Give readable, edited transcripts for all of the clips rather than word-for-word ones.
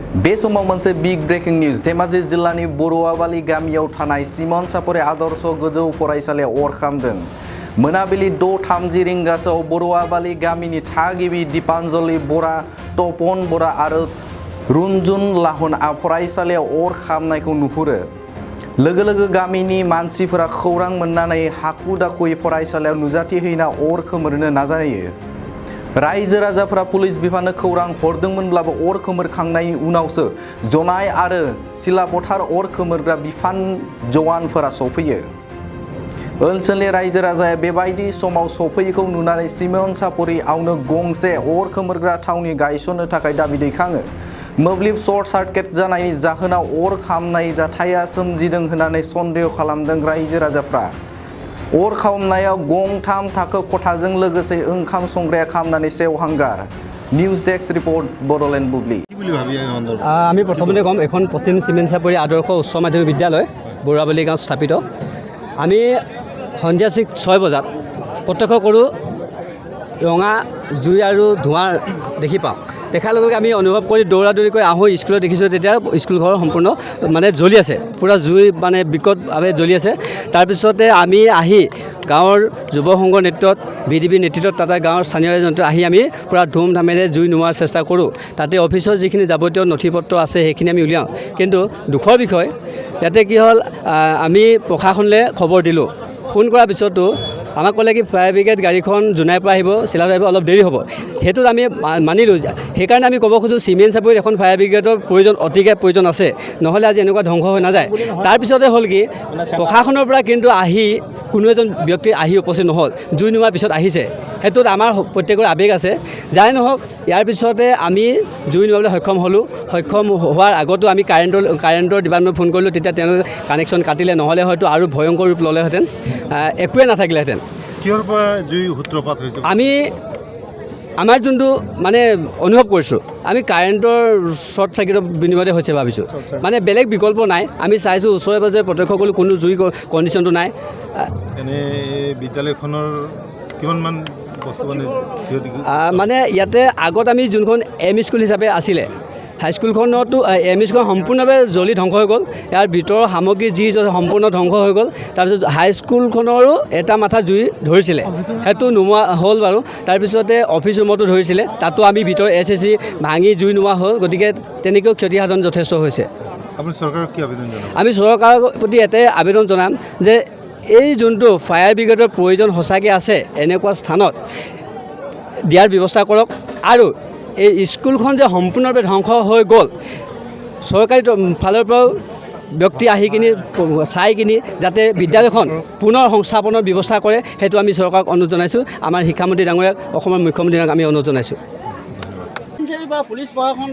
बे समाव मोनसे big breaking news Dhemaji जिल्लानि बरुवाबालि गामियाव थानाय सिमन सापरि आदर्श गोजौ फरायसालियाव अर खामदों। मोनाबिलि 6:30 रिंगासोआव बरुवाबालि गामिनि थागिबि दीपान्जलि बरा, तपन बरा आरो रुनजुन लाहुनआ फरायसालियाव अर खामनायखौ नुहुरो। लोगो लोगो गामिनि मानसिफोरा खौरां मोननानै हाखु दाखुयै फरायसालियाव नुजाथिहैना अर खोमोरनो नाजायो। रायजो राजाफोरा पुलिस बिफाननो खौरां हरदोंमोनब्लाबो अर खोमोरखांनायनि उनावसो जनाय आरो सिलापथार अर खोमोरग्रा बिफान जवानफोरा सफैयो। ओनसोलनि रायजो राजाया बेबायदि समाव सफैयैखौ नुनानै सिमन सापरिआवनो गंसे अर खोमोरग्रा थावनि गायसननो थाखाय दाबि दैखाङो। मोब्लिब सर्ट सार्किट जानायनि जाहोनाव अर खामनाय जाथाया सोमजिदों होननानै सन्देह खालामदों रायजो राजाफ्रा। अर खामनायाव गंथाम थाखो खथाजों लोगोसे ओंखाम संग्राया खामनानै सेवहांगार। নিউজ ডেস্ক রিপোর্ট বড়োলেণ্ড বুবলি। আমি প্রথমতে কম এখন পশ্চিম চিমেন চাপৰি আদৰ্শ উচ্চ মাধ্যমিক বিদ্যালয় বৰুৱাবালি গাঁৱত স্থাপিত। আমি সন্ধিয়া 6 বজাত প্ৰত্যক্ষ কৰোঁ ৰঙা জুই আৰু ধোঁৱা দেখি পাওঁ। দেখাৰ লগে লগে আমি অনুভৱ কৰি দৌৰা দৌৰি কৰি আহোঁ স্কুলত দেখিছোঁ তেতিয়া স্কুল ঘৰ সম্পূৰ্ণ জ্বলি আছে, পূৰা জুই বিকটভাৱে জ্বলি আছে। তাৰপিছতে আমি আহি গাঁৱৰ যুৱ সংঘৰ নেতৃত্বত VDP নেতৃত্বত তাতে গাঁৱৰ স্থানীয় ৰাইজৰ আহি আমি পূৰা ধুমধামেৰে জুই নুমুৱাৰ চেষ্টা কৰোঁ। তাতে অফিচৰ যিখিনি যাৱতীয় নথি পত্ৰ আছে সেইখিনি আমি উলিয়াওঁ। কিন্তু দুখৰ বিষয় ইয়াতে কি হ'ল, আমি প্ৰশাসনলৈ খবৰ দিলোঁ। ফোন কৰাৰ পিছতো আমাক ক'লে কি ফায়াৰ ব্ৰিগেড গাড়ীখন জোনাইৰ পৰা আহিব, চিলাত আহিব, অলপ দেৰি হ'ব। সেইটোত আমি মানিলোঁ। সেইকাৰণে আমি ক'ব খোজোঁ চিমেন চাপৰিত এখন ফায়াৰ ব্ৰিগেডৰ অতিকে প্ৰয়োজন আছে, নহ'লে আজি এনেকুৱা ধ্বংস হৈ নাযায়। তাৰপিছতে হ'ল কি প্ৰশাসনৰ পৰা কিন্তু কোনো এজন ব্যক্তি আহি উপস্থিত নহ'ল, জুই নুমাৰ পিছত আহিছে। সেইটোত আমাৰ প্ৰত্যেকৰ আৱেগ আছে। যাই নহওক ইয়াৰ পিছতে আমি জুই নুমাবলৈ সক্ষম হ'লোঁ। সক্ষম হোৱাৰ আগতো আমি কাৰেণ্টৰ ডিপাৰ্টমেণ্টত ফোন কৰিলোঁ, তেতিয়া তেওঁলোকে কানেকশ্যন কাটিলে, নহ'লে হয়তো আৰু ভয়ংকৰ ৰূপ ল'লেহেঁতেন, একোৱে নাথাকিলেহেঁতেন। কিহৰ পৰা জুই সূত্ৰপাত হৈছে? আমাৰ যোনটো অনুভৱ কৰিছোঁ, আমি কাৰেণ্টৰ শ্বৰ্ট চাৰ্কিটৰ বিনিময়তে হৈছে ভাবিছোঁ। বেলেগ বিকল্প নাই। আমি চাইছোঁ ওচৰে পাজৰে প্ৰত্যক্ষ কৰিলোঁ, কোনো জুই কণ্ডিশ্যনটো নাই। এনে বিদ্যালয়খনৰ কিমানমান বস্তু ইয়াতে আগত আমি যোনখন এম স্কুল হিচাপে আছিলে, হাইস্কুলখনতো এম স্কুলখন সম্পূৰ্ণভাৱে জ্বলি ধ্বংস হৈ গ'ল। ইয়াৰ ভিতৰৰ সামগ্ৰী যি সম্পূৰ্ণ ধ্বংস হৈ গ'ল। তাৰপিছত হাইস্কুলখনৰো এটা মাথা জুই ধৰিছিলে, সেইটো নোমোৱা হ'ল বাৰু। তাৰপিছতে অফিচ ৰুমতো ধৰিছিলে, তাতো আমি ভিতৰৰ SSC ভাঙি জুই নোমোৱা হ'ল। গতিকে তেনেকৈও ক্ষতিসাধন যথেষ্ট হৈছে। আপুনি চৰকাৰক কি আবেদন জনাব? আমি চৰকাৰৰ প্ৰতি এটাই আবেদন জনাম যে এই যোনটো ফায়াৰ ব্ৰিগেডৰ প্ৰয়োজন সঁচাকৈ আছে, এনেকুৱা স্থানত দিয়াৰ ব্যৱস্থা কৰক। আৰু এই স্কুলখন যে সম্পূৰ্ণভাৱে ধ্বংস হৈ গ'ল, চৰকাৰী ফালৰ পৰাও ব্যক্তি আহি চাই যাতে বিদ্যালয়খন পুনৰ সংস্থাপনৰ ব্যৱস্থা কৰে, সেইটো আমি চৰকাৰক অনুৰোধ জনাইছোঁ। আমাৰ শিক্ষামন্ত্ৰী ডাঙৰীয়াক, অসমৰ মুখ্যমন্ত্ৰী ডাঙৰীয়াক আমি অনুৰোধ জনাইছোঁ। পুলিচ প্ৰশাসন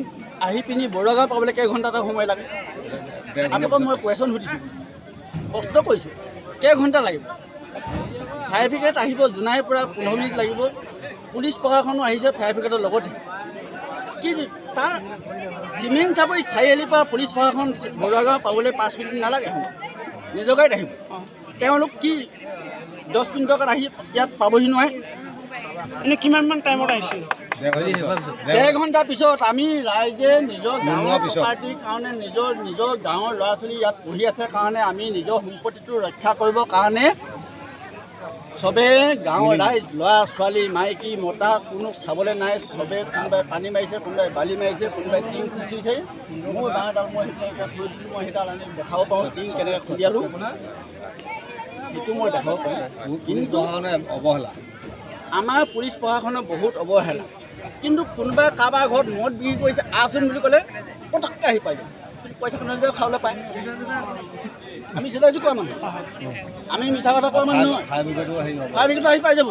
আহি পিনি বৰুৱাগাঁও পাবলৈ কেইঘণ্টা এটা সময় লাগে? আপোনালোকক মই কুৱেশ্যন সুধিছোঁ, প্ৰশ্ন কৰিছোঁ, কেইঘণ্টা লাগিব? ফায়াৰ ব্ৰিগেড আহিব জোনাইৰ পৰা 15 মিনিট লাগিব। পুলিচ প্ৰশাসনো আহিছে ফায়াৰ ব্ৰিগেডৰ লগতে। কি তাৰ চিমেন চাপৰি চাৰিআলিৰ পৰা পুলিচ প্ৰশাসন বৰুৱাগাঁও পাবলৈ 5 মিনিট নালাগে, নিজৰ গাড়ীত আহিব। তেওঁলোক কি 10 মিনিটত আহি ইয়াত পাবহি নোৱাৰে? এনেই কিমানমান টাইমত আহিছিল? 1.5 ঘণ্টাৰ পিছত। আমি ৰাইজে নিজৰ গাঁৱৰ পাৰ্টিৰ কাৰণে নিজৰ গাঁৱৰ ল'ৰা ছোৱালী ইয়াত পঢ়ি আছে কাৰণে আমি নিজৰ সম্পত্তিটো ৰক্ষা কৰিবৰ কাৰণে চবেই গাঁৱৰ ৰাইজ, ল'ৰা ছোৱালী, মাইকী মতা কোনো চাবলৈ নাই। চবেই কোনোবাই পানী মাৰিছে, কোনোবাই বালি মাৰিছে, কোনোবাই টিং খুচিছে। মোৰ গাঁৱৰডাল মই সেইডাল আনি দেখাব পাৰোঁ, টিং কেনেকৈ খুলিয়ালোঁ সেইটো মই দেখাব পাৰোঁ। কিন্তু অৱহেলা, আমাৰ পুলিচ প্ৰশাসনৰ বহুত অৱহেলা। কিন্তু কোনোবাই কাৰোবাৰ ঘৰত মদ বিক্ৰী কৰিছে, আচোন বুলি ক'লে পটককৈ আহি পাই যায়। পইচা কোনোবাই খাবলৈ পায়। আমি চিধা কোৱা মানুহ, আমি মিছা কথা কোৱা মানুহ নহয়। ফায়াৰ ব্ৰিগেডো আহি পাই যাব।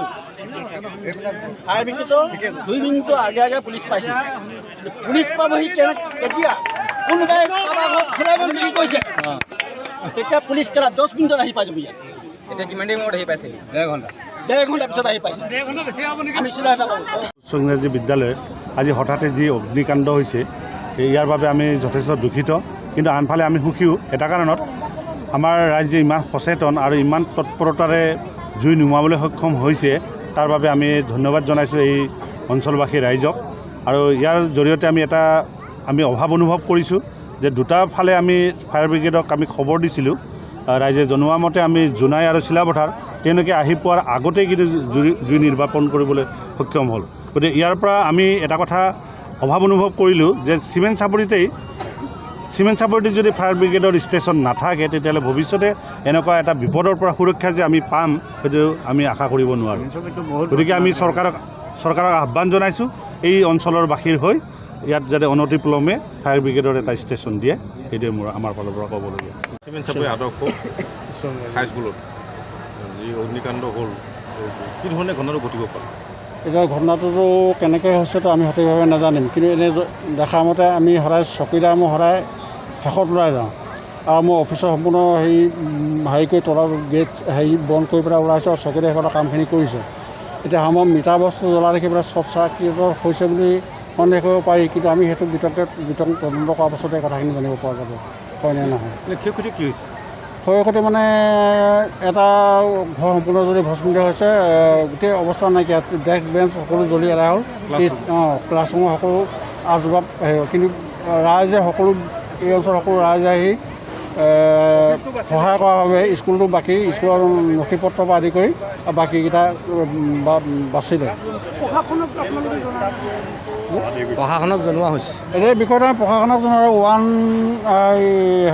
ফায়াৰ ব্ৰিগেডৰ 2 মিনিটৰ আগে পুলিচ পাইছে। পুলিচ পাবহি কেতিয়া? কোনোবাই কাৰোবাৰ ঘৰত খোলাই বিক্ৰী কৰিছে, তেতিয়া পুলিচ 10 মিনিটত আহি পাই যাব ইয়াত। এতিয়া কিমান টাইমত আহি পাইছে? 1.5 ঘণ্টা পিছত আহি পাইছে। আমি চিধা এটা কৰোঁ। উচ্চ ইংৰাজী বিদ্যালয়ত আজি হঠাতে যি অগ্নিকাণ্ড হৈছে, ইয়াৰ বাবে আমি যথেষ্ট দুখিত। কিন্তু আনফালে আমি সুখীও এটা কাৰণত, আমাৰ ৰাইজে ইমান সচেতন আৰু ইমান তৎপৰতাৰে জুই নুমাবলৈ সক্ষম হৈছে, তাৰ বাবে আমি ধন্যবাদ জনাইছোঁ এই অঞ্চলবাসী ৰাইজক। আৰু ইয়াৰ জৰিয়তে আমি এটা আমি অভাৱ অনুভৱ কৰিছোঁ যে দুটা ফালে আমি ফায়াৰ ব্ৰিগেডক আমি খবৰ দিছিলোঁ ৰাইজে জনোৱা মতে আমি জোনাই আৰু চিলাপথাৰ তেওঁলোকে আহি পোৱাৰ আগতেই কিন্তু জুই নিৰ্বাপন কৰিবলৈ সক্ষম হ'ল গতিকে ইয়াৰ পৰা আমি এটা কথা অভাৱ অনুভৱ কৰিলোঁ যে চিমেণ্ট চাপৰিতে যদি ফায়াৰ ব্ৰিগেডৰ ষ্টেচন নাথাকে তেতিয়াহ'লে ভৱিষ্যতে এনেকুৱা এটা বিপদৰ পৰা সুৰক্ষা যে আমি পাম সেইটো আমি আশা কৰিব নোৱাৰোঁ গতিকে আমি চৰকাৰক আহ্বান জনাইছোঁ এই অঞ্চলৰ বাসীৰ হৈ ইয়াত যাতে অনতিপলমে ফায়াৰ ব্ৰিগেডৰ এটা ষ্টেচন দিয়ে সেইটোৱে আমাৰ ফালৰ পৰা ক'বলগীয়া চিমেণ্ট চাপৰি আদৰ্শ হাইস্কুলত যি অগ্নিকাণ্ড হ'ল কি ধৰণে ঘটনাটো ঘটিব পাৰে এতিয়া ঘটনাটোতো কেনেকৈ হৈছেতো আমি সঠিকভাৱে নাজানিম কিন্তু এনে দেখা মতে আমি সদায় চকীদাৰ মই সদায় শেষত ওলাই যাওঁ আৰু মোৰ অফিচৰ সম্পূৰ্ণ হেৰি কৰি তলৰ গেট বন্ধ কৰি পেলাই ওলাইছোঁ আৰু চকীদাৰে সেইফালে কামখিনি কৰিছে এতিয়া সময় মিটাৰ বস্তু জ্বলাই দেখি পেলাই শ্বৰ্ট চাৰ্কিটৰ হৈছে বুলি সন্দেহ কৰিব পাৰি কিন্তু আমি সেইটো বিতং তদন্ত কৰাৰ পাছতে কথাখিনি জানিব পৰা যাব হয়নে নহয় ক্ষয়ক্ষতি কি হৈছে ক্ষয়ক্ষতি মানে এটা ঘৰ সম্পূৰ্ণ যদি ভস্মিত হৈছে গোটেই অৱস্থা নাইকিয়া ডেস্ক বেঞ্চ সকলো জ্বলি এৰাই হ'ল ক্লাছৰুমৰ সকলো আচবাব কিন্তু ৰাইজে সকলো এই অঞ্চলৰ সকলো ৰাইজে আহি সহায় কৰাৰ বাবে স্কুলটো বাকী স্কুলৰ নথি পত্ৰৰ পৰা আদি কৰি বাকীকেইটা বাচিলে প্ৰশাসনক জনোৱা হৈছে এই বিষয়টো প্ৰশাসনক জনোৱা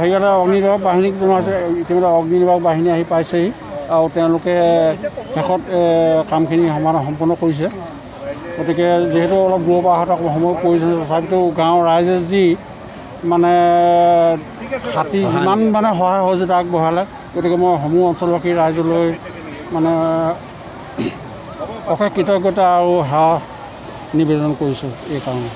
হেৰিয়ালে অগ্নিনিৰ্বাপক বাহিনীক জনোৱা হৈছে ইতিমধ্যে অগ্নিনিৰ্বাপক বাহিনী আহি পাইছেহি আৰু তেওঁলোকে শেষত কামখিনি সম্পূৰ্ণ কৰিছে গতিকে যিহেতু অলপ দূৰৰ পৰা অহাটো সময় প্ৰয়োজন তথাপিতো গাঁৱৰ ৰাইজে যি মানে হাতী যিমান মানে সহায় সহযোগিতা আগবঢ়ালে গতিকে মই সমূহ অঞ্চলবাসী ৰাইজলৈ মানে অশেষ কৃতজ্ঞতা আৰু সেৱা নিবেদন কৰিছোঁ এই কাৰণে